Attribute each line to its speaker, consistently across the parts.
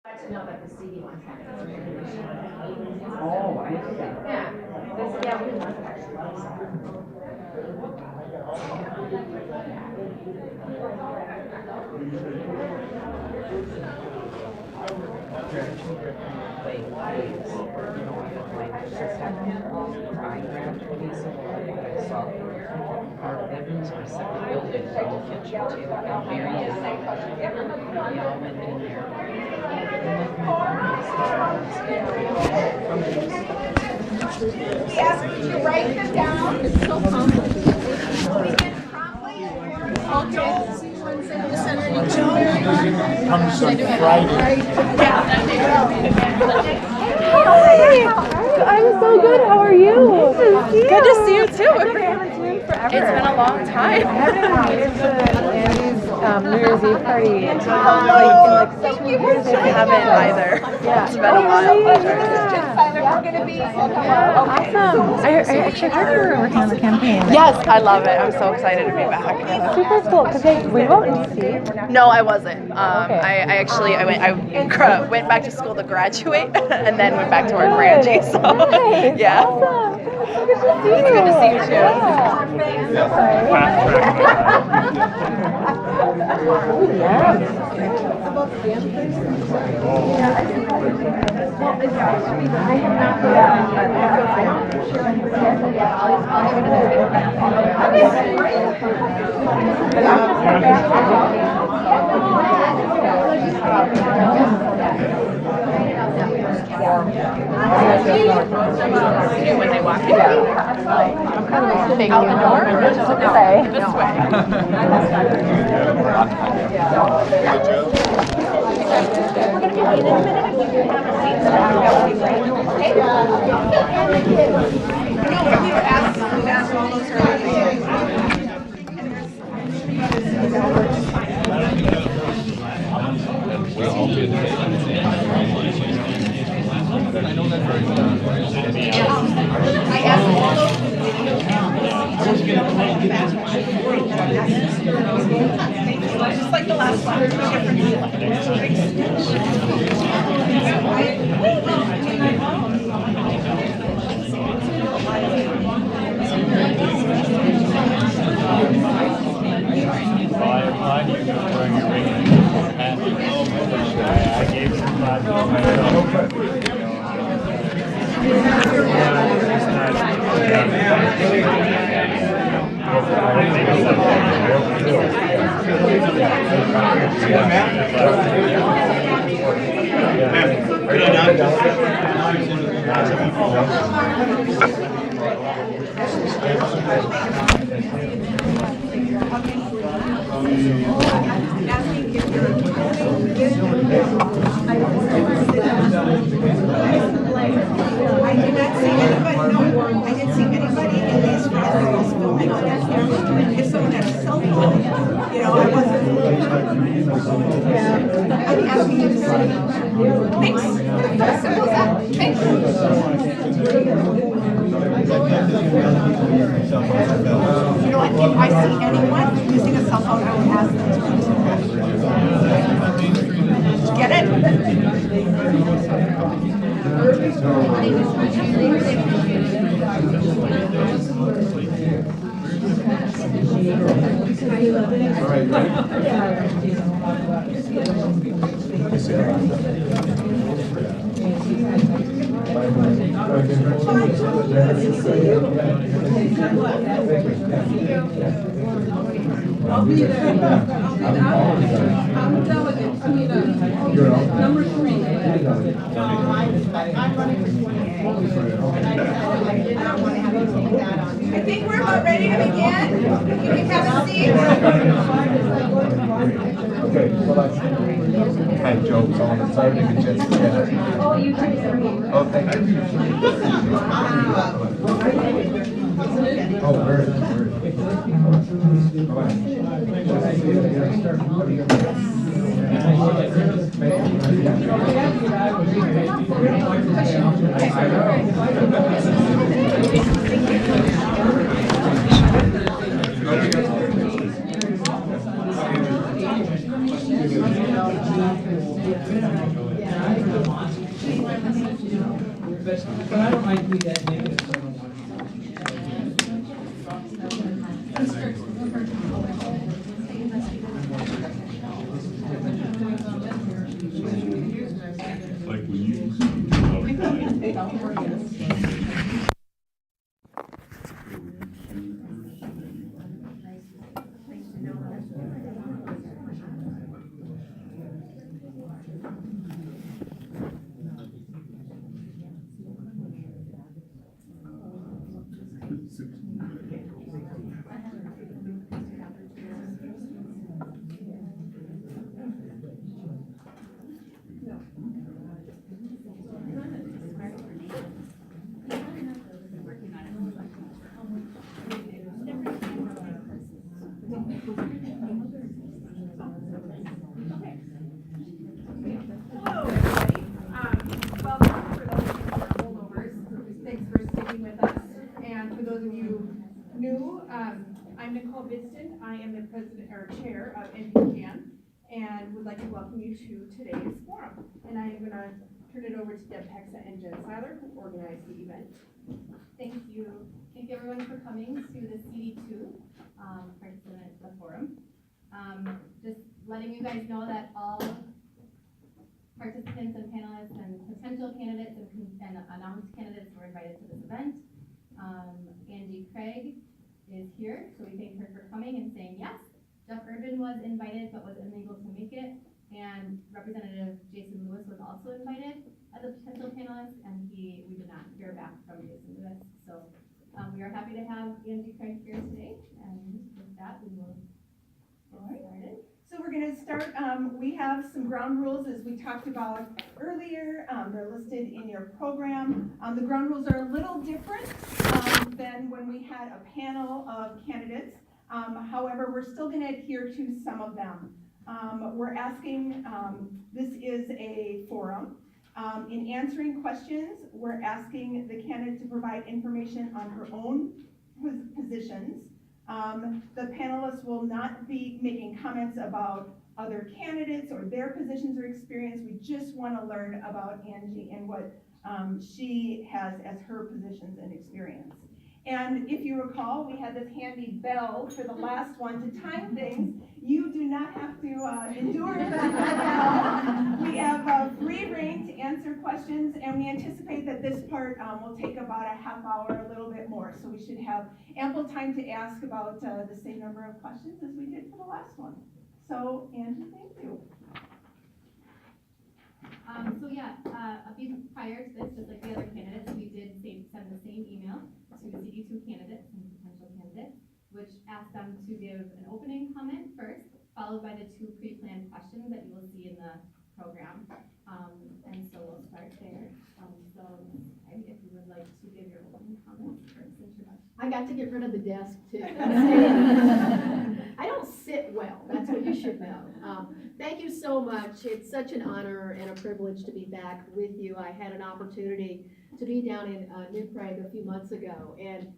Speaker 1: To know that the CD ones have it.
Speaker 2: Oh, I see.
Speaker 1: Yeah. Yeah, we want that.
Speaker 3: We ask you to write them down. It's so complicated. Begin promptly. Okay.
Speaker 4: Comes on Friday.
Speaker 5: Hi! I'm so good. How are you? Good to see you too. I haven't seen you forever. It's been a long time. I haven't made it to Andy's New Year's Eve party in like 2 years. I haven't either. Yeah. It's been a while.
Speaker 3: We're going to be.
Speaker 5: Awesome. I actually heard you were working on the campaign. Yes, I love it. I'm so excited to be back. Super cool. Because were you out in DC? No, I wasn't. I went back to school to graduate and then went back to work for Angie. So yeah. Awesome. It's good to see you too. When they walk in, I'm kind of like out the door. This way. We're going to be in a minute. If you can have a seat, that would be great. No, we've asked all those earlier. Just like the last one.
Speaker 4: I gave some thought to
Speaker 3: I did not see anybody. No, I didn't see anybody in these rallies filming on that camera. If someone had a cell phone, you know, I wasn't. I'm asking you to say, thanks. Simple as that. Thanks. You know what? If I see anyone using a cell phone, I will ask them to get it.
Speaker 6: I'll be there. I'm delegate. I mean, number 3. I'm running for 28. And I did not want to have you take that on.
Speaker 3: I think we're about ready to begin. You can have a seat.
Speaker 4: Okay, well, that's kind of jokes on it, so I didn't get a chance to chat.
Speaker 1: Oh, you too.
Speaker 4: Oh, thank you. Oh, very good.
Speaker 2: But I don't like to be that negative, so I don't want
Speaker 7: Like when you.
Speaker 8: Hello, everybody. Welcome for those of you who are holdovers. Thanks for sticking with us. And for those of you new, I'm Nicole Bidston. I am the president or chair of NPCAN and would like to welcome you to today's forum. And I am going to turn it over to Deb Hexa and Jen Seiler, who organized the event.
Speaker 9: Thank you. Thank you everyone for coming to the CD2 participant the forum. Just letting you guys know that all participants and panelists and potential candidates and announced candidates were invited to this event. Angie Craig is here, so we thank her for coming and saying yes. Jeff Urban was invited but was unable to make it, and Representative Jason Lewis was also invited as a potential panelist, and we did not hear back from Jason Lewis. So we are happy to have Angie Craig here today, and with that we will get started.
Speaker 8: So we're going to start, we have some ground rules as we talked about earlier. They're listed in your program. The ground rules are a little different than when we had a panel of candidates. However, we're still going to adhere to some of them. We're asking, this is a forum. In answering questions, we're asking the candidate to provide information on her own positions. The panelists will not be making comments about other candidates or their positions or experience. We just want to learn about Angie and what she has as her positions and experience. And if you recall, we had this handy bell for the last one to time things. You do not have to endure that bell. We have free reign to answer questions, and we anticipate that this part will take about a half hour, a little bit more. So we should have ample time to ask about the same number of questions as we did for the last one. So, Angie, thank you.
Speaker 9: A few prior to this, just like the other candidates, we did send the same email to the CD2 candidates and potential candidates, which asked them to give an opening comment first, followed by the 2 pre-planned questions that you will see in the program. And so we'll start there. If you would like to give your opening comments first introduction.
Speaker 6: I got to get rid of the desk too. I don't sit well, that's what you should know. Thank you so much. It's such an honor and a privilege to be back with you. I had an opportunity to be down in New Prague a few months ago, and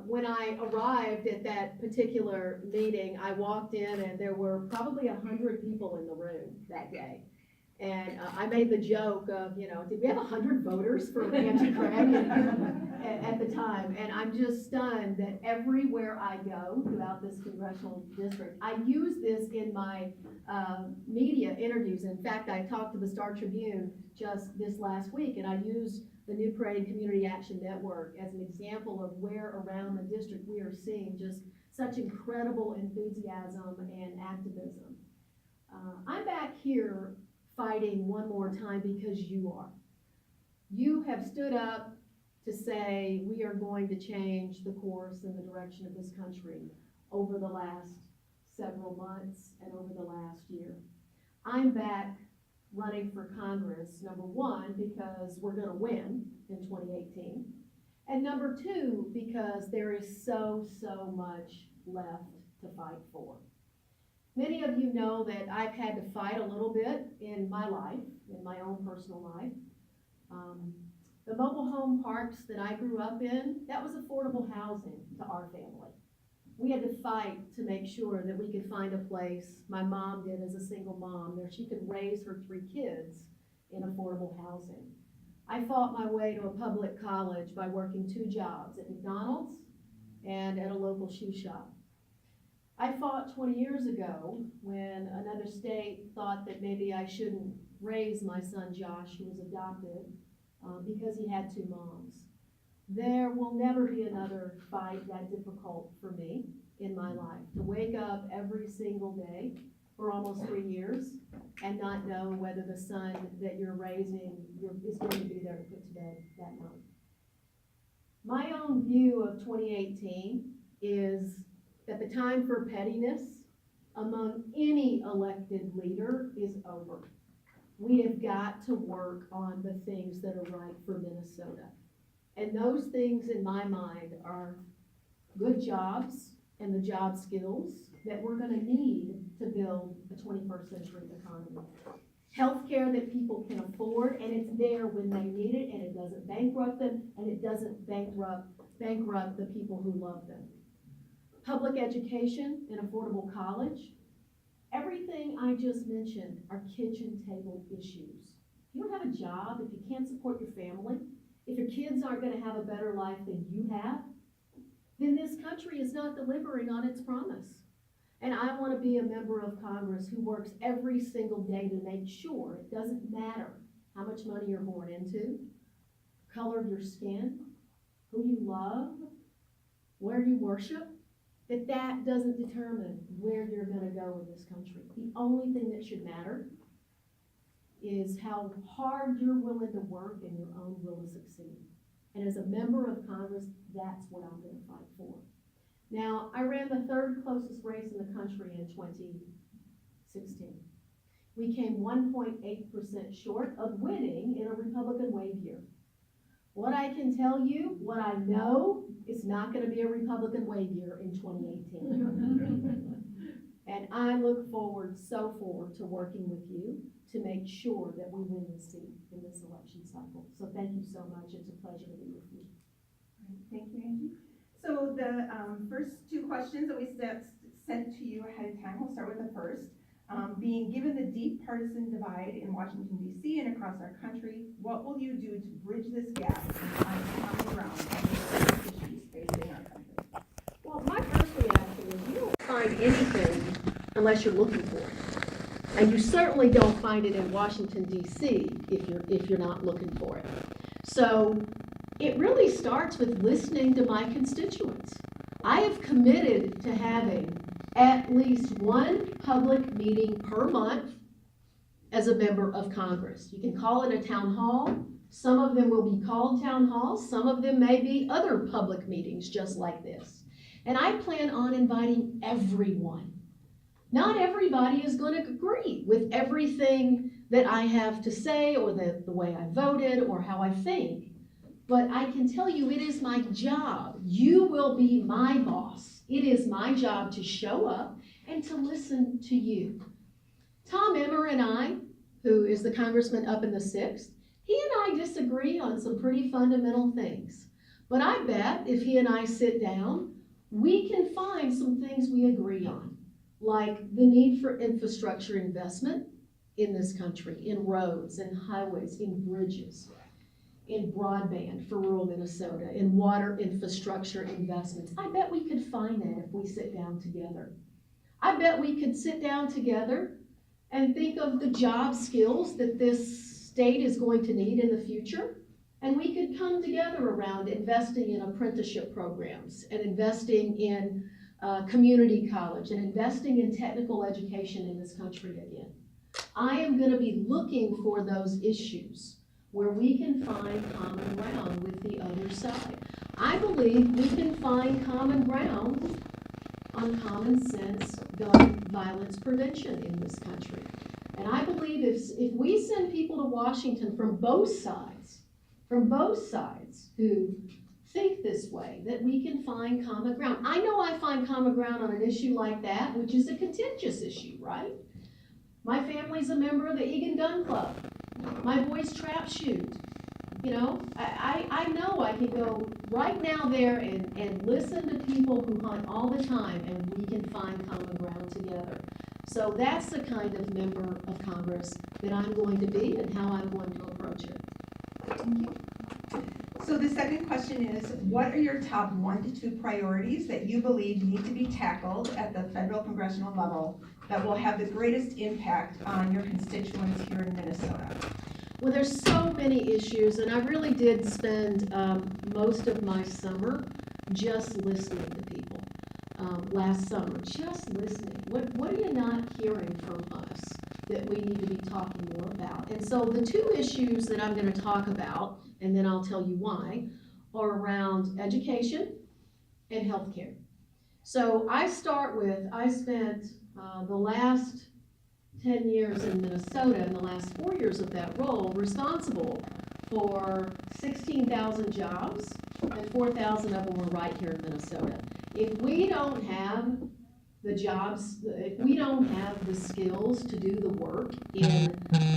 Speaker 6: when I arrived at that particular meeting, I walked in and there were probably 100 people in the room that day. And I made the joke of, did we have 100 voters for Angie Craig at the time? And I'm just stunned that everywhere I go throughout this congressional district, I use this in my media interviews. In fact, I talked to the Star Tribune just this last week, and I used the New Prague Community Action Network as an example of where around the district we are seeing just such incredible enthusiasm and activism. I'm back here fighting one more time because you are. You have stood up to say we are going to change the course and the direction of this country over the last several months and over the last year. I'm back running for Congress, number one, because we're gonna win in 2018. And number two, because there is so much left to fight for. Many of you know that I've had to fight a little bit in my life, in my own personal life. The mobile home parks that I grew up in, that was affordable housing to our family. We had to fight to make sure that we could find a place, my mom did as a single mom, where she could raise her 3 kids in affordable housing. I fought my way to a public college by working 2 jobs, at McDonald's and at a local shoe shop. I fought 20 years ago when another state thought that maybe I shouldn't raise my son Josh, who was adopted, because he had 2 moms. There will never be another fight that difficult for me in my life, to wake up every single day for almost 3 years and not know whether the son that you're raising is going to be there to put to bed that night. My own view of 2018 is that the time for pettiness among any elected leader is over. We have got to work on the things that are right for Minnesota. And those things in my mind are good jobs and the job skills that we're gonna need to build a 21st century economy. Healthcare that people can afford, and it's there when they need it, and it doesn't bankrupt them, and it doesn't bankrupt the people who love them. Public education and affordable college. Everything I just mentioned are kitchen table issues. If you don't have a job, if you can't support your family, if your kids aren't gonna have a better life than you have, then this country is not delivering on its promise. And I want to be a member of Congress who works every single day to make sure it doesn't matter how much money you're born into, color of your skin, who you love, where you worship, that doesn't determine where you're going to go in this country. The only thing that should matter is how hard you're willing to work and your own will to succeed. And as a member of Congress, that's what I'm going to fight for. Now, I ran the 3rd closest race in the country in 2016. We came 1.8% short of winning in a Republican wave year. What I can tell you, what I know, is not going to be a Republican wave year in 2018. And I look forward to working with you to make sure that we win this seat in this election cycle. So thank you so much. It's a pleasure to be with you.
Speaker 8: Thank you, Angie. So the first 2 questions that we sent to you ahead of time, we'll start with the first. Being given the deep partisan divide in Washington, D.C. and across our country, what will you do to bridge this gap and find common ground on the issues facing our country?
Speaker 6: Well, my first reaction is you don't find anything unless you're looking for it. And you certainly don't find it in Washington, D.C. if you're not looking for it. So it really starts with listening to my constituents. I have committed to having at least 1 public meeting per month as a member of Congress. You can call it a town hall. Some of them will be called town halls. Some of them may be other public meetings just like this. And I plan on inviting everyone. Not everybody is going to agree with everything that I have to say or the way I voted or how I think. But I can tell you it is my job. You will be my boss. It is my job to show up and to listen to you. Tom Emmer and I, who is the congressman up in the 6th, he and I disagree on some pretty fundamental things. But I bet if he and I sit down, we can find some things we agree on, like the need for infrastructure investment in this country, in roads and highways, in bridges, in broadband for rural Minnesota, in water infrastructure investments. I bet we could find that if we sit down together. I bet we could sit down together and think of the job skills that this state is going to need in the future. And we could come together around investing in apprenticeship programs and investing in community college and investing in technical education in this country again. I am going to be looking for those issues where we can find common ground with the other side. I believe we can find common ground on common sense gun violence prevention in this country. And I believe if we send people to Washington from both sides who think this way, that we can find common ground. I know I find common ground on an issue like that, which is a contentious issue, right? My family's a member of the Egan Gun Club. My boys trap shoot. You know, I know I can go right now there and listen to people who hunt all the time, and we can find common ground together. So that's the kind of member of Congress that I'm going to be and how I'm going to approach it.
Speaker 8: Thank you. So the second question is, what are your top 1 to 2 priorities that you believe need to be tackled at the federal congressional level that will have the greatest impact on your constituents here in Minnesota?
Speaker 6: Well, there's so many issues, and I really did spend most of my summer just listening to people. Last summer, just listening. What are you not hearing from us that we need to be talking more about? And so the 2 issues that I'm going to talk about, and then I'll tell you why, are around education and healthcare. So I spent the last 10 years in Minnesota, and the last 4 years of that role, responsible for 16,000 jobs, and 4,000 of them were right here in Minnesota. If we don't have the jobs, if we don't have the skills to do the work in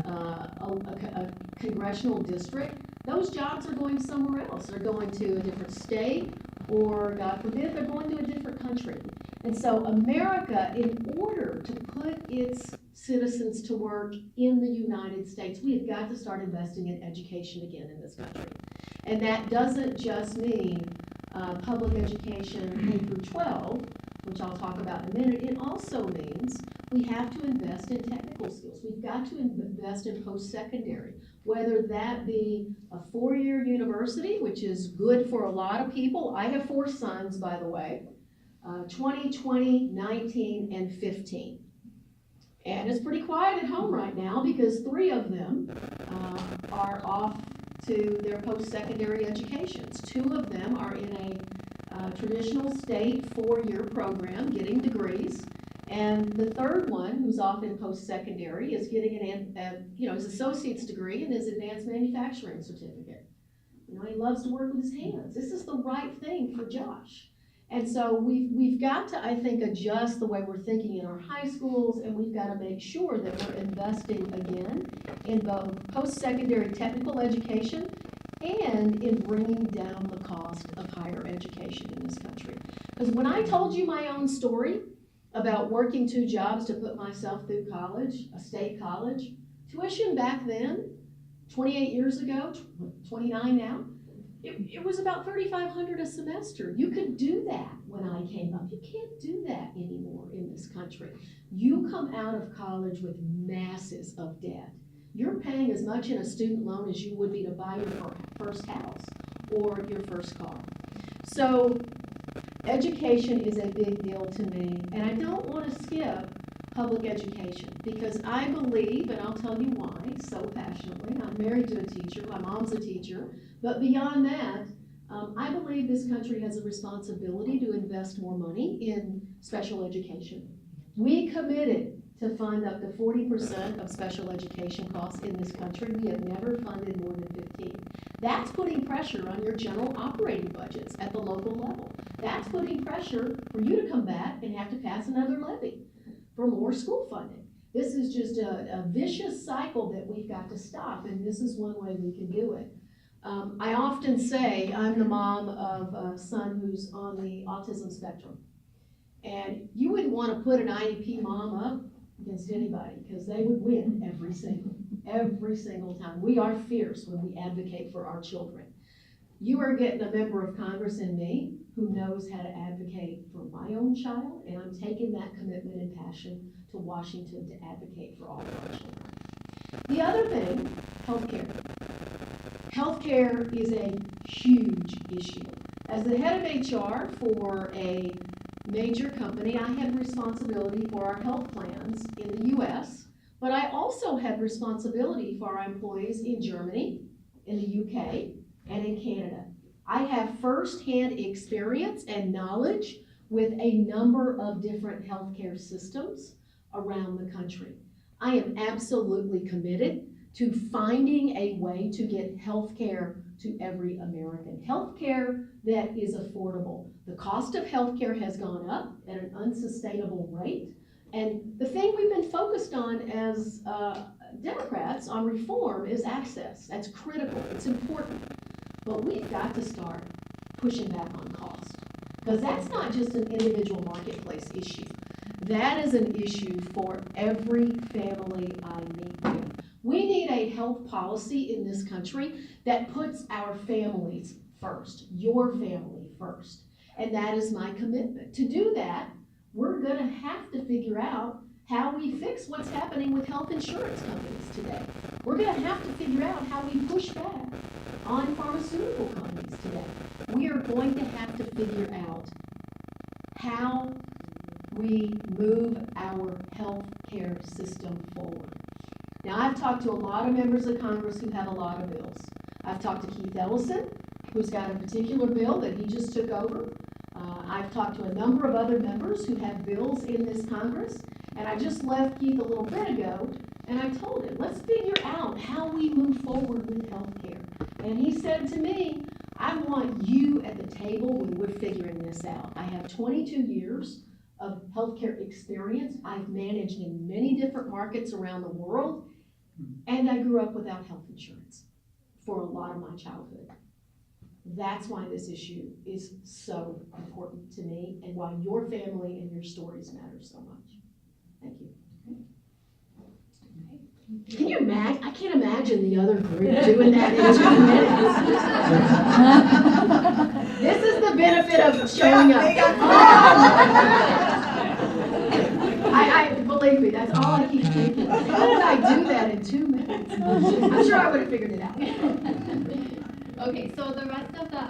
Speaker 6: a congressional district, those jobs are going somewhere else. They're going to a different state, or God forbid, they're going to a different country. And so America, in order to put its citizens to work in the United States, we have got to start investing in education again in this country. And that doesn't just mean public education K through 12, which I'll talk about in a minute. It also means we have to invest in technical skills. We've got to invest in post-secondary, whether that be a 4-year university, which is good for a lot of people. I have 4 sons, by the way, 20, 20, 19, and 15. And it's pretty quiet at home right now because 3 of them are off to their post-secondary educations. 2 of them are in a traditional state 4-year program getting degrees. And the 3rd one, who's off in post-secondary, is getting his associate's degree and his advanced manufacturing certificate. He loves to work with his hands. This is the right thing for Josh. And so we've got to, I think, adjust the way we're thinking in our high schools, and we've got to make sure that we're investing again in both post-secondary technical education and in bringing down the cost of higher education in this country. Because when I told you my own story about working 2 jobs to put myself through college, a state college, tuition back then, 28 years ago, 29 now, it was about $3,500 a semester. You could do that when I came up. You can't do that anymore in this country. You come out of college with masses of debt. You're paying as much in a student loan as you would be to buy your first house or your first car. So education is a big deal to me, and I don't want to skip public education because I believe, and I'll tell you why so passionately. I'm married to a teacher, my mom's a teacher, but beyond that, I believe this country has a responsibility to invest more money in special education. We committed to fund up to 40% of special education costs in this country. We have never funded more than 15%. That's putting pressure on your general operating budgets at the local level. That's putting pressure for you to come back and have to pass another levy for more school funding. This is just a vicious cycle that we've got to stop, and this is one way we can do it. I often say I'm the mom of a son who's on the autism spectrum. And you wouldn't want to put an IEP mom up against anybody because they would win every single time. We are fierce when we advocate for our children. You are getting a member of Congress in me who knows how to advocate for my own child, and I'm taking that commitment and passion to Washington to advocate for all of our children. The other thing, healthcare. Healthcare is a huge issue. As the head of HR for a major company, I had responsibility for our health plans in the U.S., but I also had responsibility for our employees in Germany, in the UK, and in Canada. I have firsthand experience and knowledge with a number of different healthcare systems around the country. I am absolutely committed to finding a way to get healthcare to every American. Healthcare that is affordable. The cost of healthcare has gone up at an unsustainable rate. And the thing we've been focused on as Democrats on reform is access. That's critical, it's important. But we've got to start pushing back on cost. Because that's not just an individual marketplace issue. That is an issue for every family I meet with. We need a health policy in this country that puts our families first, your family first. And that is my commitment. To do that, we're gonna have to figure out how we fix what's happening with health insurance companies today. We're gonna have to figure out how we push back on pharmaceutical companies today. We are going to have to figure out how we move our health care system forward. Now, I've talked to a lot of members of Congress who have a lot of bills. I've talked to Keith Ellison, who's got a particular bill that he just took over. I've talked to a number of other members who have bills in this Congress, and I just left Keith a little bit ago, and I told him, let's figure out how we move forward with health care. And he said to me, I want you at the table when we're figuring this out. I have 22 years of healthcare experience. I've managed in many different markets around the world, and I grew up without health insurance for a lot of my childhood. That's why this issue is so important to me and why your family and your stories matter so much. Thank you. Can you imagine? I can't imagine the other group doing that in 2 minutes. This is the benefit of showing up. I believe me, that's all I keep thinking. How would I do that in 2 minutes? I'm sure I would have figured it out.
Speaker 9: Okay, so the rest of the,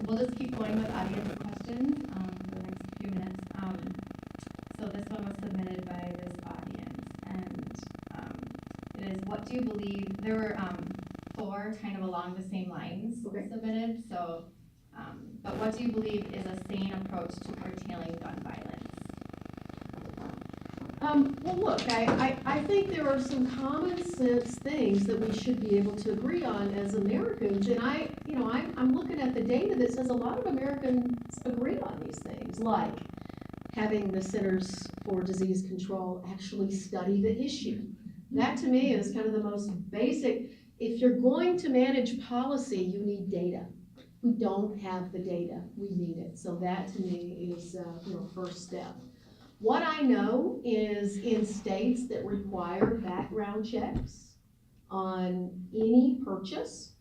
Speaker 9: we'll just keep going with audience questions for the next few minutes. So this one was submitted by this audience, and it is, what do you believe, there were 4 kind of along the same lines submitted, so, but what do you believe is a sane approach to curtailing gun violence?
Speaker 6: Well, look, I think there are some common sense things that we should be able to agree on as Americans, and I'm looking at the data that says a lot of Americans agree on these things, like having the Centers for Disease Control actually study the issue. That to me is kind of the most basic. If you're going to manage policy, you need data. We don't have the data, we need it. So that to me is first step. What I know is in states that require background checks on any purchase,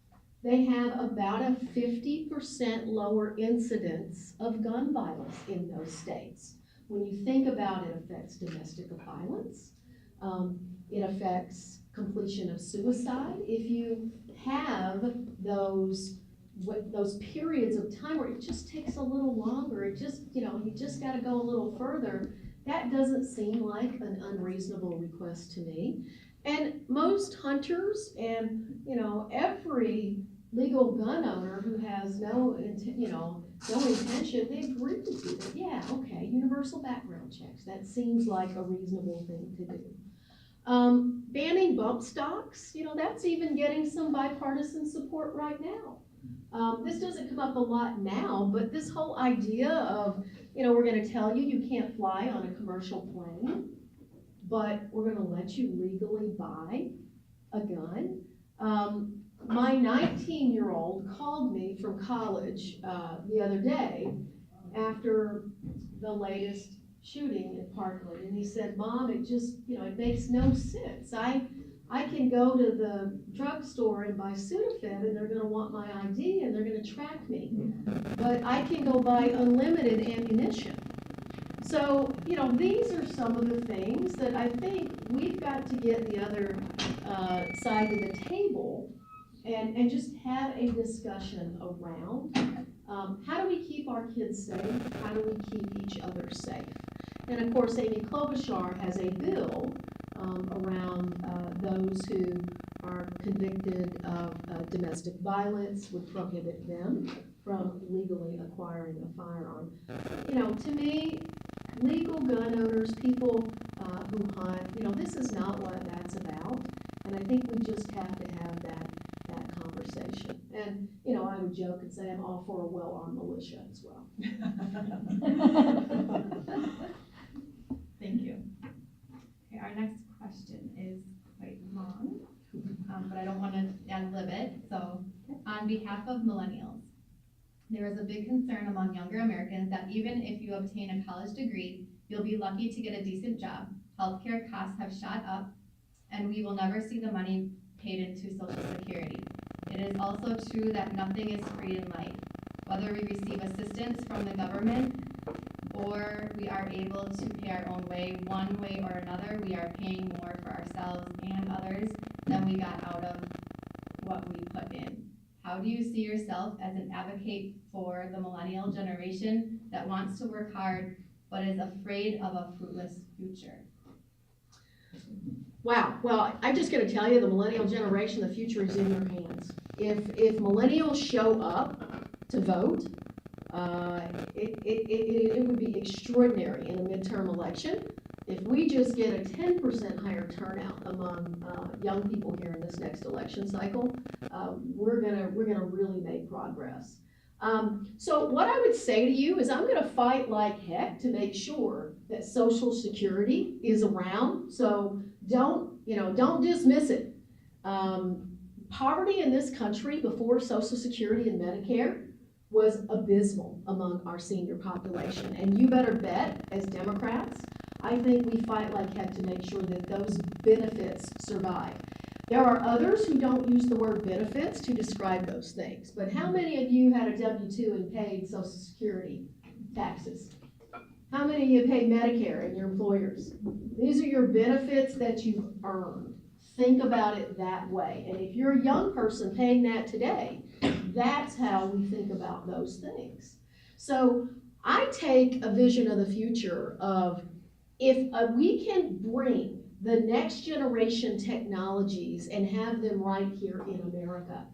Speaker 6: they have about a 50% lower incidence of gun violence in those states. When you think about it, affects domestic violence, it affects completion of suicide. If you have those periods of time where it just takes a little longer, it just, you just gotta go a little further, that doesn't seem like an unreasonable request to me. And most hunters and, every legal gun owner who has no intention, they agree with you that, yeah, okay, universal background checks, that seems like a reasonable thing to do. Banning bump stocks, that's even getting some bipartisan support right now. This doesn't come up a lot now, but this whole idea of, we're gonna tell you you can't fly on a commercial plane, but we're gonna let you legally buy a gun. My 19-year-old called me from college the other day after the latest shooting at Parkland, and he said, Mom, it just, it makes no sense. I can go to the drugstore and buy Sudafed, and they're gonna want my ID, and they're gonna track me. But I can go buy unlimited ammunition. So, these are some of the things that I think we've got to get the other side of the table and just have a discussion around how do we keep our kids safe? How do we keep each other safe? And of course, Amy Klobuchar has a bill around those who are convicted of domestic violence, would prohibit them from legally acquiring a firearm. To me, legal gun owners, people who hunt, this is not what that's about. And I think we just have to have that conversation. And, I would joke and say I'm all for a well-armed militia as well.
Speaker 9: Thank you. Okay, our next question is quite long, but I don't want to ad-lib it. So, on behalf of millennials, there is a big concern among younger Americans that even if you obtain a college degree, you'll be lucky to get a decent job. Healthcare costs have shot up, and we will never see the money paid into Social Security. It is also true that nothing is free in life. Whether we receive assistance from the government or we are able to pay our own way, one way or another, we are paying more for ourselves and others than we got out of what we put in. How do you see yourself as an advocate for the millennial generation that wants to work hard but is afraid of a fruitless future?
Speaker 6: Wow, well, I'm just gonna tell you, the millennial generation, the future is in your hands. If millennials show up to vote, it would be extraordinary in a midterm election. If we just get a 10% higher turnout among young people here in this next election cycle, we're gonna really make progress. So what I would say to you is I'm gonna fight like heck to make sure that Social Security is around. So don't dismiss it. Poverty in this country before Social Security and Medicare was abysmal among our senior population. And you better bet, as Democrats, I think we fight like heck to make sure that those benefits survive. There are others who don't use the word benefits to describe those things. But how many of you had a W-2 and paid Social Security taxes? How many of you paid Medicare and your employers? These are your benefits that you've earned. Think about it that way. And if you're a young person paying that today, that's how we think about those things. So I take a vision of the future of if we can bring the next generation technologies and have them right here in America.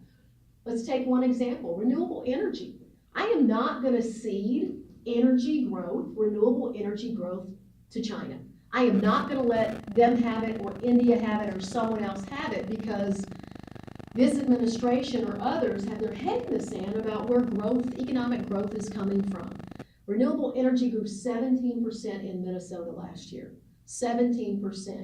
Speaker 6: Let's take one example, renewable energy. I am not going to cede energy growth, renewable energy growth to China. I am not going to let them have it or India have it or someone else have it because this administration or others have their head in the sand about where growth, economic growth is coming from. Renewable energy grew 17% in Minnesota last year. 17%.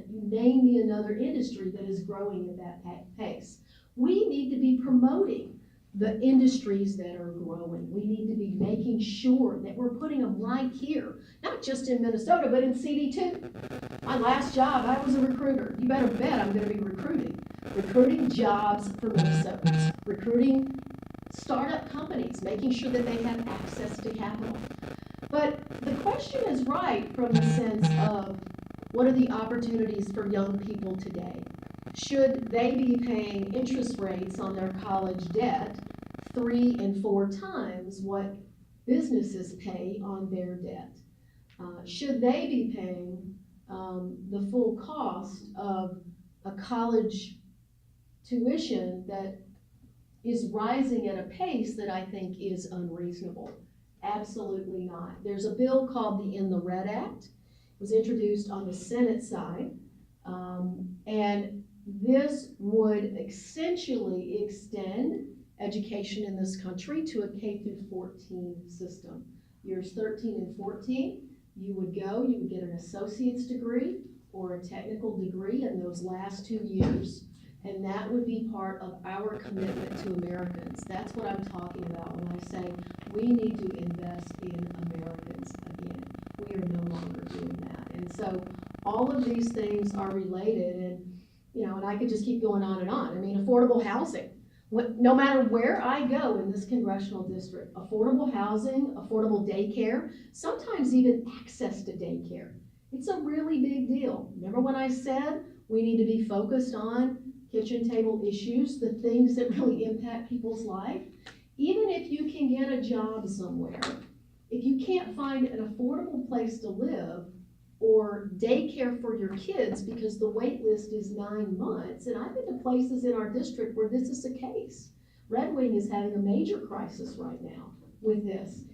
Speaker 6: You name me another industry that is growing at that pace. We need to be promoting the industries that are growing. We need to be making sure that we're putting them right here, not just in Minnesota, but in CD2. My last job, I was a recruiter. You better bet I'm going to be recruiting jobs for Minnesotans, recruiting startup companies, making sure that they have access to capital. But the question is right from the sense of what are the opportunities for young people today? Should they be paying interest rates on their college debt 3 and 4 times what businesses pay on their debt? Should they be paying the full cost of a college tuition that is rising at a pace that I think is unreasonable? Absolutely not. There's a bill called the In the Red Act. It was introduced on the Senate side, and this would essentially extend education in this country to a K-14 system. Years 13 and 14, you would get an associate's degree or a technical degree in those last 2 years, and that would be part of our commitment to Americans. That's what I'm talking about when I say we need to invest in Americans again. We are no longer doing that. And so all of these things are related, and I could just keep going on and on. I mean, affordable housing. No matter where I go in this congressional district, affordable housing, affordable daycare, sometimes even access to daycare. It's a really big deal. Remember when I said we need to be focused on kitchen table issues, the things that really impact people's life? Even if you can get a job somewhere, if you can't find an affordable place to live or daycare for your kids because the wait list is 9 months, and I've been to places in our district where this is the case. Red Wing is having a major crisis right now with this.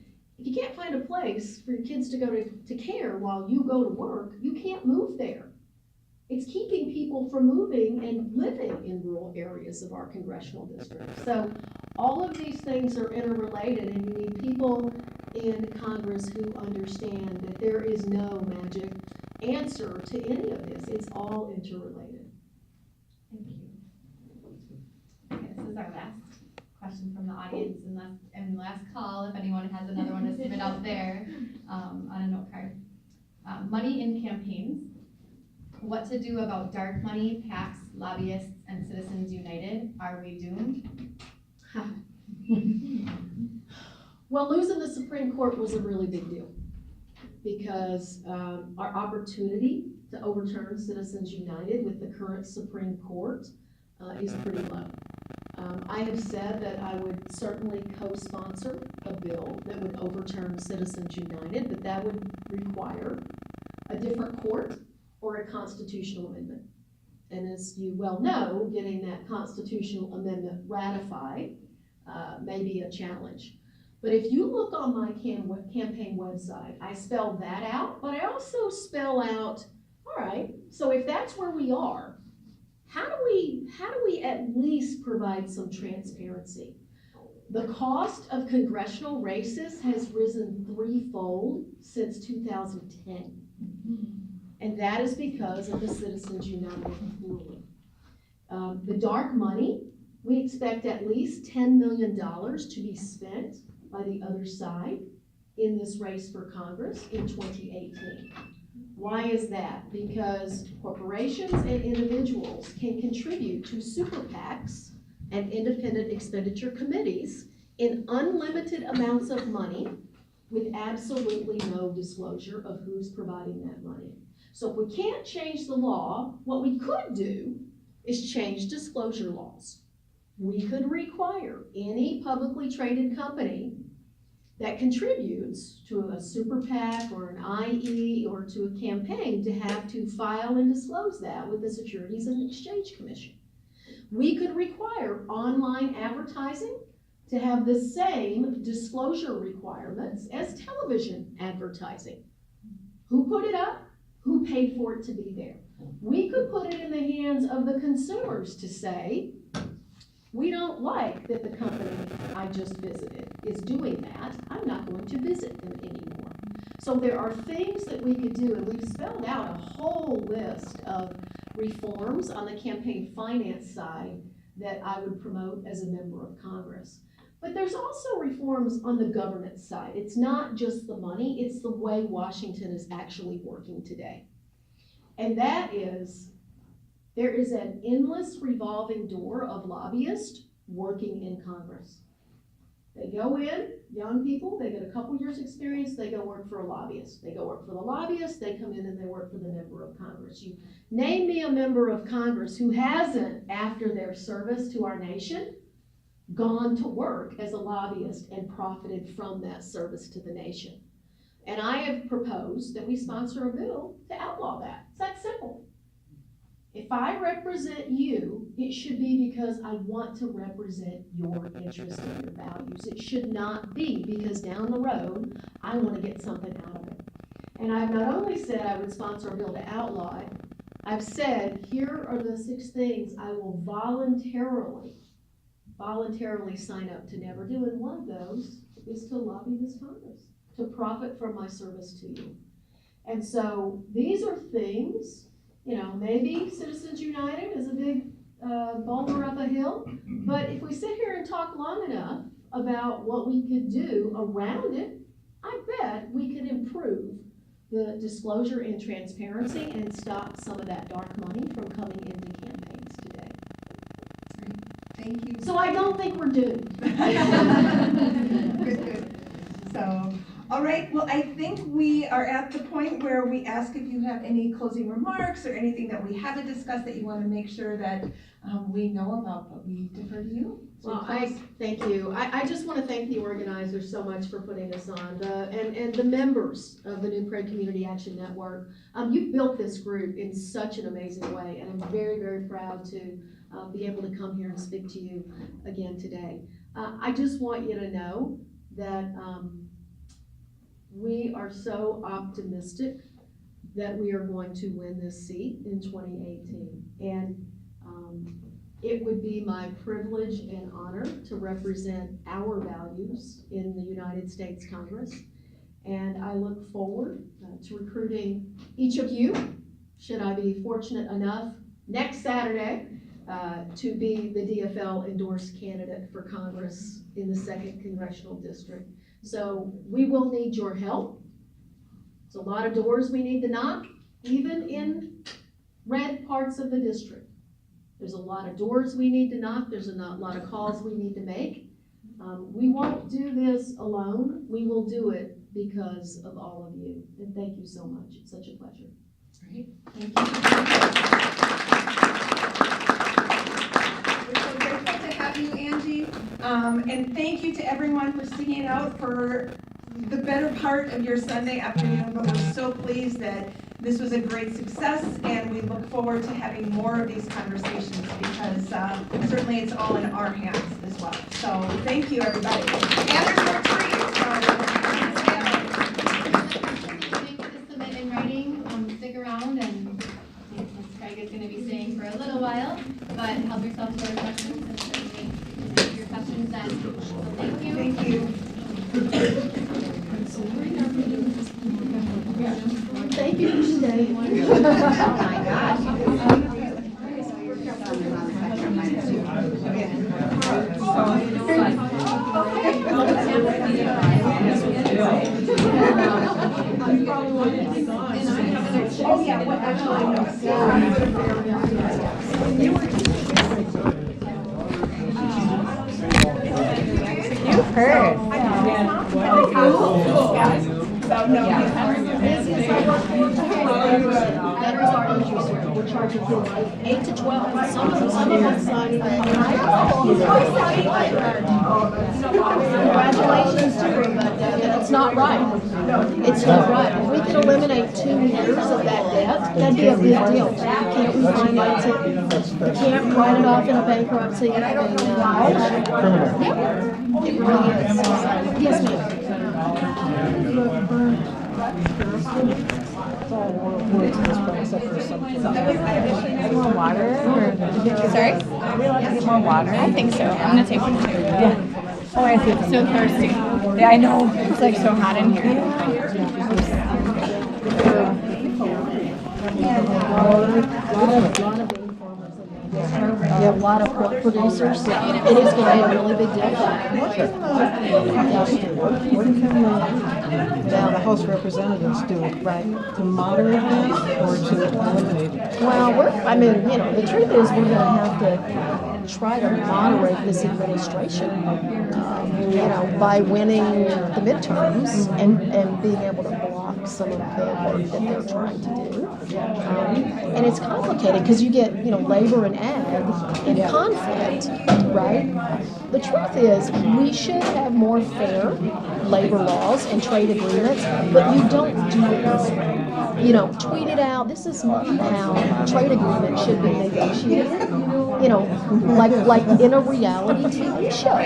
Speaker 6: If you can't find a place for your kids to go to care while you go to work, you can't move there. It's keeping people from moving and living in rural areas of our congressional district. So all of these things are interrelated, and you need people in Congress who understand that there is no magic answer to any of this. It's all interrelated.
Speaker 9: Thank you. Okay, this is our last question from the audience, and last call if anyone has another one to submit out there on a note card. Money in campaigns. What to do about dark money, PACs, lobbyists and citizens united, are we doomed?
Speaker 6: Well, losing the Supreme Court was a really big deal because our opportunity to overturn Citizens United with the current Supreme Court is pretty low. I have said that I would certainly co-sponsor a bill that would overturn Citizens United, but that would require a different court or a constitutional amendment. And as you well know, getting that constitutional amendment ratified may be a challenge. But if you look on my campaign website, I spell that out, but I also spell out, all right, so if that's where we are, how do we at least provide some transparency? The cost of congressional races has risen threefold since 2010. And that is because of the Citizens United ruling. The dark money, we expect at least $10 million to be spent by the other side in this race for Congress in 2018. Why is that? Because corporations and individuals can contribute to super PACs and independent expenditure committees in unlimited amounts of money with absolutely no disclosure of who's providing that money. So if we can't change the law, what we could do is change disclosure laws. We could require any publicly traded company that contributes to a super PAC or an IE or to a campaign to have to file and disclose that with the Securities and Exchange Commission. We could require online advertising to have the same disclosure requirements as television advertising. Who put it up? Who paid for it to be there? We could put it in the hands of the consumers to say, we don't like that the company I just visited is doing that. I'm not going to visit them anymore. So there are things that we could do, and we've spelled out a whole list of reforms on the campaign finance side that I would promote as a member of Congress. But there's also reforms on the governance side. It's not just the money, it's the way Washington is actually working today. And that is, there is an endless revolving door of lobbyists working in Congress. They go in, young people, they get a couple years experience, they go work for a lobbyist. They go work for the lobbyist, they come in and they work for the member of Congress. You name me a member of Congress who hasn't, after their service to our nation, gone to work as a lobbyist and profited from that service to the nation. And I have proposed that we sponsor a bill to outlaw that. It's that simple. If I represent you, it should be because I want to represent your interests and your values. It should not be because down the road, I want to get something out of it. And I've not only said I would sponsor a bill to outlaw it, I've said, here are the 6 things I will voluntarily sign up to never do. And one of those is to lobby this Congress, to profit from my service to you. And so these are things, you know, maybe Citizens United is a big boulder up a hill, but if we sit here and talk long enough about what we could do around it, I bet we could improve the disclosure and transparency and stop some of that dark money from coming into campaigns today.
Speaker 8: Thank you.
Speaker 6: So I don't think we're doomed.
Speaker 8: Good. So, all right, well, I think we are at the point where we ask if you have any closing remarks or anything that we haven't discussed that you want to make sure that we know about, but we defer to you.
Speaker 6: Well, thank you. I just want to thank the organizers so much for putting us on, and the members of the New Prague Community Action Network. You've built this group in such an amazing way, and I'm very, very proud to be able to come here and speak to you again today. I just want you to know that we are so optimistic that we are going to win this seat in 2018. And it would be my privilege and honor to represent our values in the United States Congress. And I look forward to recruiting each of you, should I be fortunate enough next Saturday to be the DFL endorsed candidate for Congress in the 2nd Congressional District. So we will need your help. It's a lot of doors we need to knock, even in red parts of the district. There's a lot of doors we need to knock. There's a lot of calls we need to make. We won't do this alone. We will do it because of all of you. And thank you so much. It's such a pleasure.
Speaker 8: Great.
Speaker 6: Thank you.
Speaker 8: We're so grateful to have you, Angie. And thank you to everyone for sticking it out for the better part of your Sunday afternoon. But we're so pleased that this was a great success, and we look forward to having more of these conversations because certainly it's all in our hands as well. So thank you, everybody. And there's more trees.
Speaker 9: Submit in writing, stick around, and Ms. Craig is going to be staying for a little while, but help yourself to their questions and certainly answer your questions then. So thank you.
Speaker 8: Thank you.
Speaker 6: Thank you for staying. Oh my gosh.
Speaker 8: Oh, yeah, what actually,
Speaker 5: You've heard.
Speaker 6: Veterans Art Interest, we're charging kids 8 to 12. Some of them signing up. Congratulations to her, but it's not right. It's not right. If we could eliminate 2 years of that debt, that'd be a big deal. You can't refinance it. You can't write it off in a bankruptcy. It really is. Yes, ma'am.
Speaker 5: More water? Sorry? Are we allowed to get more water? I think so. I'm gonna take one too. Yeah. Oh, I feel so thirsty. Yeah, I know. It's like so hot in here.
Speaker 6: A lot of pork producers. It is going to be a really big deal.
Speaker 7: Now, the House of Representatives do it, right, to moderate it or to eliminate it?
Speaker 6: Well, the truth is we're going to have to try to moderate this administration, by winning the midterms and being able to block some of the work that they're trying to do. And it's complicated because you get, labor and ag in conflict, right? The truth is we should have more fair labor laws and trade agreements, but you don't do it this way. Tweet it out. This is how trade agreements should be negotiated. Like in a reality TV show.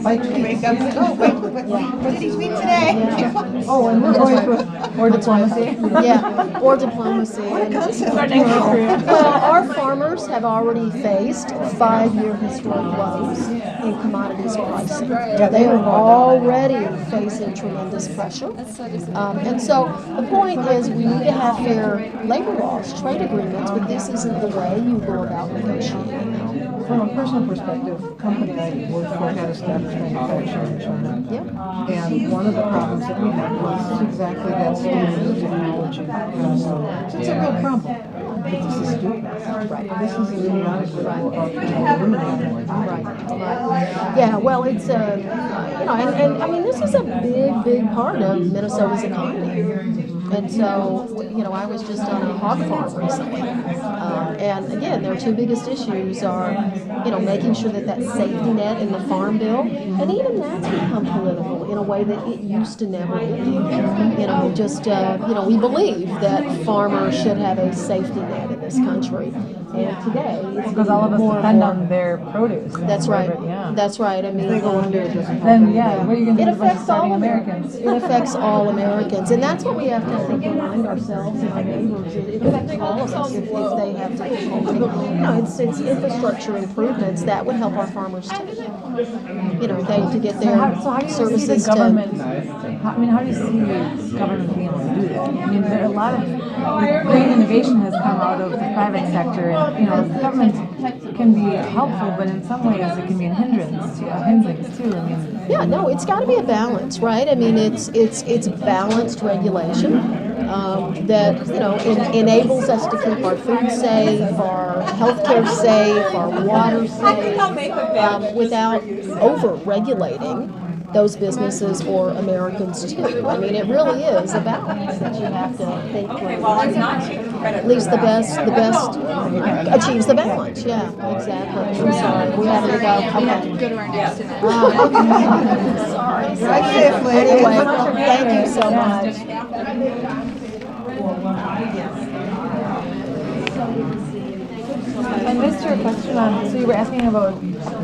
Speaker 3: Like wake up and go, what did he tweet today?
Speaker 6: Yeah.
Speaker 7: Oh, and we're going for
Speaker 6: Or diplomacy. Yeah, or diplomacy. Well, our farmers have already faced 5-year historic lows in commodities pricing. They are already facing tremendous pressure. And so the point is we need to have fair labor laws, trade agreements, but this isn't the way you go about negotiating.
Speaker 7: From a personal perspective, the company I worked for had established manufacturing in China.
Speaker 6: Yeah.
Speaker 7: And one of the problems that we had was exactly that standard of technology. It's a real problem. But this is stupid.
Speaker 6: Right.
Speaker 7: This is idiotic way to eliminate it.
Speaker 6: Right. Yeah, well, it's this is a big part of Minnesota's economy. And so, I was just on a hog farm recently. And again, their 2 biggest issues are, making sure that safety net in the farm bill, and even that's become political in a way that it used to never be. We believe that farmers should have a safety net in this country. And today, it's
Speaker 5: Because all of us
Speaker 6: more and
Speaker 5: depend
Speaker 6: more.
Speaker 5: on their produce.
Speaker 6: That's right.
Speaker 5: Yeah.
Speaker 6: That's right.
Speaker 7: They go under it doesn't help
Speaker 5: Then,
Speaker 7: anybody.
Speaker 5: yeah, what are you going to
Speaker 6: It
Speaker 5: do about
Speaker 6: affects
Speaker 5: starting
Speaker 6: all
Speaker 5: Americans?
Speaker 6: It affects all Americans, and that's what we have to, I think, remind ourselves and our neighbors. It affects all of us if they have difficulty. It's infrastructure improvements that would help our farmers too. To get their
Speaker 5: So how do you see
Speaker 6: services
Speaker 5: the
Speaker 6: to.
Speaker 5: government, how do you see the government being able to do that? I mean, there are a lot of great innovation has come out of the private sector, and, the government can be helpful, but in some ways it can be a hindrance too. I mean,
Speaker 6: Yeah, no, it's got to be a balance, right? I mean, it's balanced regulation. that, enables us to keep our food safe, our healthcare safe, our water safe, without over-regulating those businesses or Americans too. I mean, it really is a balance that you have to think through. At least the best achieves the balance. Yeah, exactly. I'm sorry. We have to go. Okay.
Speaker 3: Go to our next event.
Speaker 6: Sorry.
Speaker 7: Drive safely.
Speaker 6: Anyway, thank you so much.
Speaker 5: I missed your question on, so you were asking about.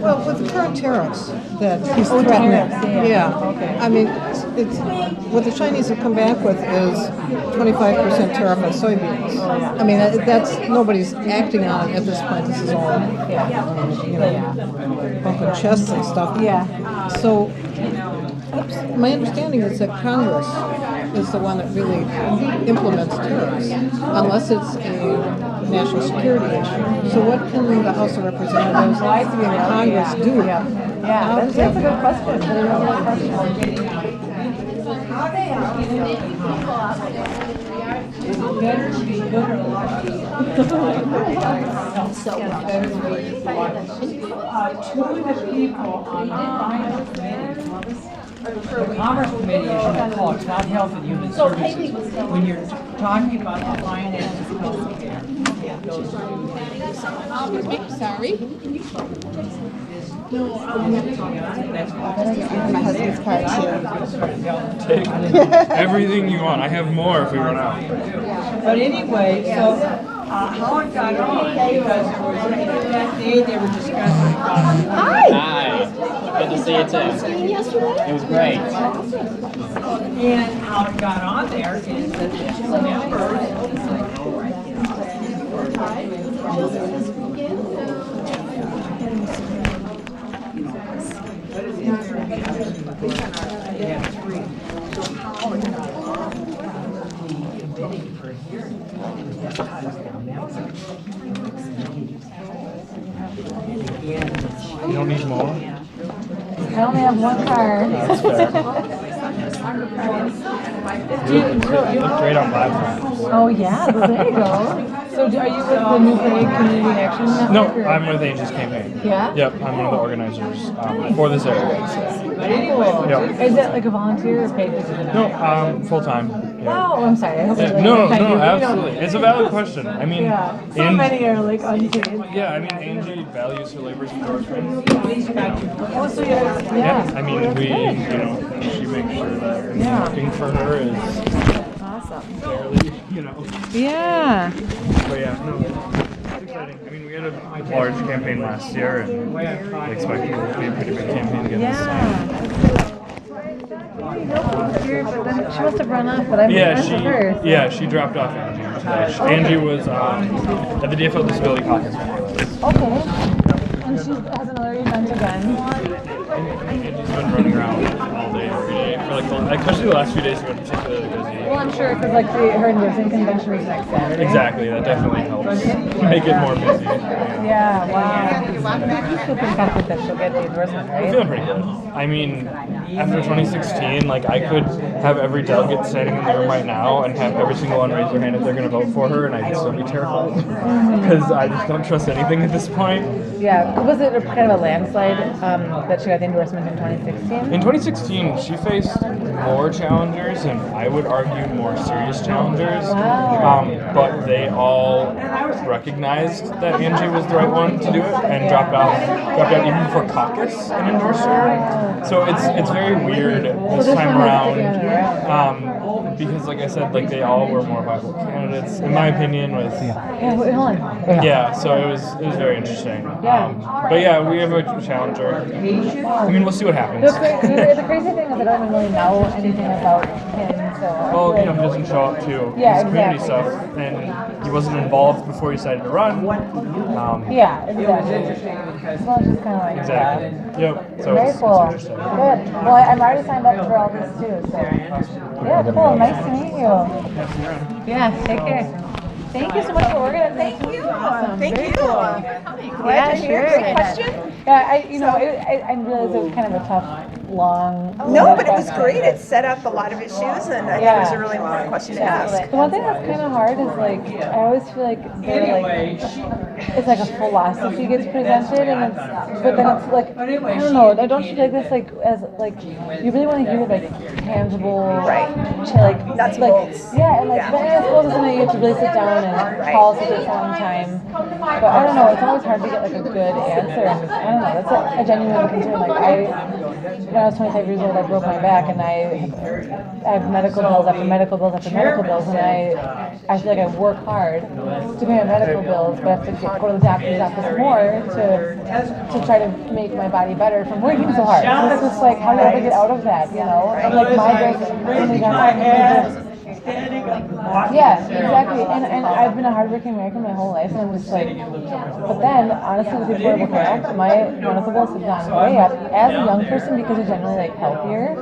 Speaker 7: Well, with the current tariffs that he's threatening,
Speaker 5: Okay.
Speaker 7: I mean, it's, what the Chinese have come back with is 25% tariff on soybeans. I mean, that's, nobody's acting on it at this point, this is all, bumping chests and stuff.
Speaker 5: Yeah.
Speaker 7: So, my understanding is that Congress is the one that really implements tariffs, unless it's a national security issue. So what can the House of Representatives and Congress do?
Speaker 5: Yeah, that's a good question. That's a really good
Speaker 2: Two of the people on the finance committee, the Commerce Committee, is what they call it, not Health and Human Services. When you're talking about the finances of healthcare.
Speaker 3: Sorry.
Speaker 7: My husband's card
Speaker 10: Take everything you want. I have more if we run out.
Speaker 2: But anyway, so how it got on, because there was, that day they were discussing about.
Speaker 11: Hi. Good to see you too. It was great.
Speaker 2: And how it got on there is that the two members.
Speaker 10: You don't need more?
Speaker 5: I only have one card.
Speaker 10: That's fair. You look great on live.
Speaker 5: Oh yeah, there you go. So are you with the New Prague Community Action Network?
Speaker 10: No,
Speaker 5: or-
Speaker 10: I'm with Angie's campaign.
Speaker 5: Yeah?
Speaker 10: Yep, I'm one of the organizers for this area.
Speaker 5: Cool.
Speaker 10: Yep.
Speaker 5: Is it like a volunteer or paid position?
Speaker 10: No, full time.
Speaker 5: Wow, I'm sorry. I hope
Speaker 10: Yeah,
Speaker 5: it's
Speaker 10: no,
Speaker 5: like-
Speaker 10: no,
Speaker 5: you know-
Speaker 10: absolutely. It's a valid question. I mean,
Speaker 5: Yeah. So
Speaker 10: Angie-
Speaker 5: many are like unpaid.
Speaker 10: Yeah, I mean, Angie values her labor's endorsement.
Speaker 5: Oh, so yeah.
Speaker 10: Yeah, I mean, we, she makes sure that
Speaker 5: Yeah.
Speaker 10: working for her is
Speaker 5: Awesome.
Speaker 10: fairly,
Speaker 5: Yeah.
Speaker 10: But yeah, no, it's exciting. I mean, we had a large campaign last year, and I expect it will be a pretty big campaign again this time.
Speaker 5: Here, but then she must have run off, but I'm
Speaker 10: Yeah,
Speaker 5: friends with her. So.
Speaker 10: she dropped off Angie today. Angie was at the DFL Disability Caucus.
Speaker 5: Okay. And she has another event again.
Speaker 10: Angie's been running around all day, every day, for especially the last few days have been particularly busy.
Speaker 5: Well, I'm sure because like her endorsing convention is next Saturday.
Speaker 10: Exactly, that definitely helps make it more busy.
Speaker 5: Yeah, wow. You still feel confident that she'll get the endorsement,
Speaker 10: I'm
Speaker 5: right?
Speaker 10: feeling pretty good. I mean, after 2016, I could have every delegate standing in the room right now and have every single one raise their hand if they're going to vote for her, and I'd still be terrified because I just don't trust anything at this point.
Speaker 5: Yeah, was it kind of a landslide that she got the endorsement in 2016?
Speaker 10: In 2016, she faced more challengers and I would argue more serious challengers.
Speaker 5: Wow.
Speaker 10: But they all recognized that Angie was the right one to do it and dropped out even before caucus and endorsed her. So it's very weird this time around. Because like I said, they all were more viable candidates, in my opinion. With
Speaker 5: Yeah, wait, hold on.
Speaker 10: yeah, so it was very interesting. But yeah, we have a challenger. I mean, we'll see what happens.
Speaker 5: The crazy thing is I don't even really know anything about him, so.
Speaker 10: Well, he doesn't show up to his community stuff, and he wasn't involved before he decided to run.
Speaker 5: Yeah, exactly. Well, it's just kind of like
Speaker 10: Exactly. Yep. So
Speaker 5: Very
Speaker 10: it's
Speaker 5: cool.
Speaker 10: interesting.
Speaker 5: Good. Well, I'm already signed up for all this too, so. Yeah, cool. Nice to meet you. Yeah, take care. Thank you so much for organizing.
Speaker 3: Thank you. Thank
Speaker 5: Very
Speaker 3: you.
Speaker 5: cool.
Speaker 3: Glad to hear.
Speaker 5: sure.
Speaker 3: Great question.
Speaker 5: I realized it was kind of a tough, long.
Speaker 3: No, but it was great. It set up a lot of issues, and I think it was a really important question to ask.
Speaker 5: The one thing that's kind of hard is like I always feel like they're like it's like a philosophy gets presented, and but then it's like I don't know. I don't feel like this like as like you really want to hear like tangible,
Speaker 3: right?
Speaker 5: Like
Speaker 3: nuts and
Speaker 5: like
Speaker 3: bolts.
Speaker 5: yeah, and like but I suppose it's something you have to really sit down and policy takes a long time. But I don't know. It's always hard to get like a good answer. And I don't know. That's a genuine concern. Like when I was 25 years old, I broke my back, and I have medical bills after medical bills after medical bills, and I feel like I work hard to pay my medical bills, but I have to go to the doctor's office more to try to make my body better from working so hard. So it's just like, how do you ever get out of that, you know? And like my bills, yeah, exactly. And I've been a hardworking American my whole life, and I'm just like, but then, honestly, with the Affordable Care Act, my medical bills have gone way up as a young person because you're generally like healthier.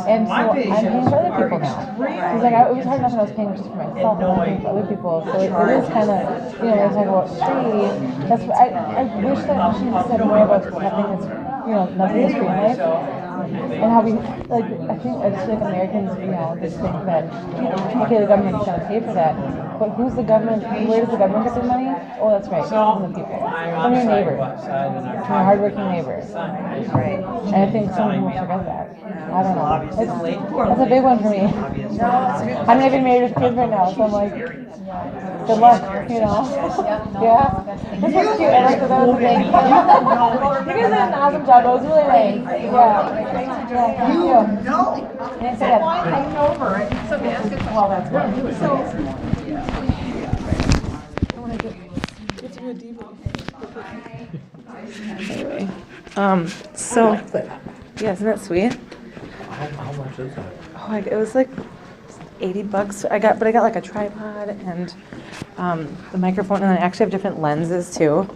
Speaker 5: And so I'm paying for other people now. Because like it was hard enough when I was paying just for myself, and I'm paying for other people. So it is kind of, when I talk about free, that's what I wish that she said more about having this, nothing is free in life. And how we, like, I just feel like Americans, just think that, okay, the government's going to pay for that. But who's the government, where does the government get their money? Oh, that's right, from the people. From your neighbors. From your hardworking neighbors. Right. And I think some people forget that. I don't know. That's a big one for me. I'm not even married with kids right now, so I'm like, good luck, Yeah. This was cute. I like that was a thing. You guys did an awesome job. It was really nice. Yeah. Thank you. Thanks again. I'm over it. So well, that's good. So, I want to get to a debrief. So, yeah, isn't that sweet?
Speaker 11: How much is that?
Speaker 5: Oh, it was like $80. I got like a tripod and the microphone, and then I actually have different lenses too.